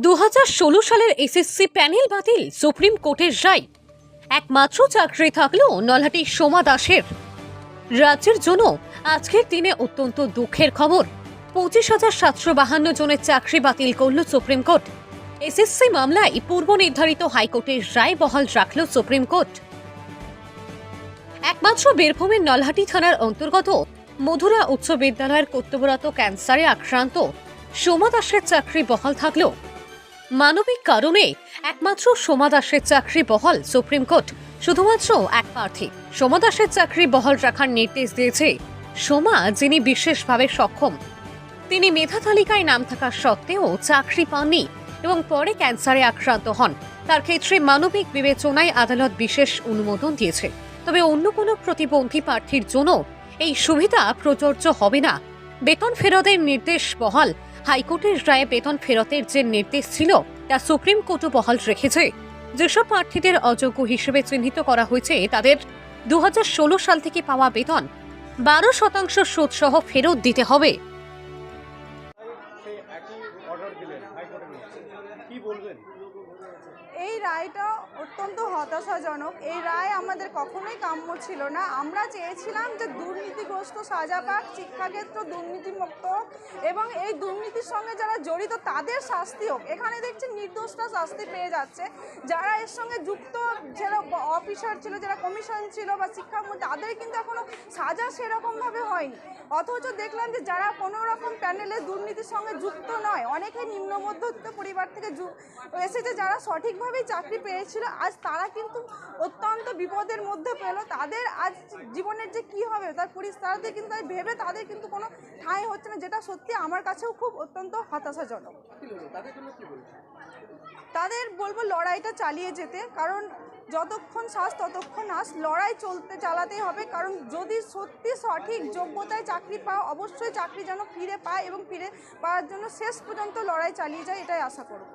2016 সালের SSC panel বাতিল, supreme কোর্টের রায়। একমাত্র চাকরি থাকলেও নলহাটি সোমা দাসের। রাজ্যের জন্য আজকের দিনে অত্যন্ত দুঃখের খবর। 25,752 জনের চাকরি বাতিল করল সুপ্রিম কোর্ট। এসএসসি মামলায় পূর্ব নির্ধারিত হাইকোর্টের রায় বহাল রাখল সুপ্রিম কোর্ট। একমাত্র বীরভূমের নলহাটি থানার অন্তর্গত মধুরা উচ্চ বিদ্যালয়ের কর্তব্যরত ক্যান্সারে আক্রান্ত সোমা দাসের চাকরি বহাল থাকলেও মানবিক কারণে একমাত্র সোমা দাসের চাকরি বহাল সুপ্রিম কোর্ট। শুধুমাত্র এক প্রার্থী সোমা দাসের চাকরি বহাল রাখার নির্দেশ দিয়েছে। সোমা, যিনি বিশেষভাবে সক্ষম, তিনি মেধা তালিকায় নাম থাকা সত্ত্বেও চাকরি পাননি এবং পরে ক্যান্সারে আক্রান্ত হন। তার ক্ষেত্রে মানবিক বিবেচনায় আদালত বিশেষ অনুমোদন দিয়েছে। তবে অন্য কোনো প্রতিবন্ধী প্রার্থীর জন্য এই সুবিধা প্রযোজ্য হবে না। বেতন ফেরতের নির্দেশ বহাল। হাইকোর্টের রায়ে বেতন ফেরতের যে নির্দেশ ছিল তা সুপ্রিম কোর্টও বহাল রেখেছে। যেসব প্রার্থীদের অযোগ্য হিসেবে চিহ্নিত করা হয়েছে তাদের 2016 সাল থেকে পাওয়া বেতন 12% সুদ সহ ফেরত দিতে হবে। এই রায়টা অত্যন্ত হতাশাজনক। এই রায় আমাদের কখনোই কাম্য ছিল না। আমরা চেয়েছিলাম যে দুর্নীতিগ্রস্ত সাজা পাক, শিক্ষাক্ষেত্র দুর্নীতিমুক্ত হোক এবং এই দুর্নীতির সঙ্গে যারা জড়িত তাদের শাস্তি হোক। এখানে দেখছি নির্দোষরা শাস্তি পেয়ে যাচ্ছে। যারা এর সঙ্গে যুক্ত, যারা অফিসার ছিল, যারা কমিশন ছিল বা শিক্ষামন্ত্রী, তাদের কিন্তু এখনো সাজা সেরকমভাবে হয়নি। অথচ দেখলাম যে যারা কোনো রকম প্যানেলে দুর্নীতির সঙ্গে যুক্ত নয়, অনেকে নিম্ন মধ্যবিত্ত পরিবার থেকে এসেছে, যারা সঠিকভাবেই চাকরি পেয়েছিল, আজ তারা কিন্তু অত্যন্ত বিপদের মধ্যে পেল। তাদের আজ জীবনের যে কি হবে তার পরিস্থিতি কিন্তু ভেবে তাদের কিন্তু কোনো ঠাঁই হচ্ছে না, যেটা সত্যি আমার কাছেও খুব অত্যন্ত হতাশাজনক। তাদের বলবো লড়াইটা চালিয়ে যেতে, কারণ যতক্ষণ শ্বাস ততক্ষণ আস, লড়াই চালাতেই হবে। কারণ যদি সত্যি সঠিক যোগ্যতায় চাকরি পাও, অবশ্যই চাকরি যেন ফিরে পায় এবং ফিরে পাওয়ার জন্য শেষ পর্যন্ত লড়াই চালিয়ে যায়, এটাই আশা করব।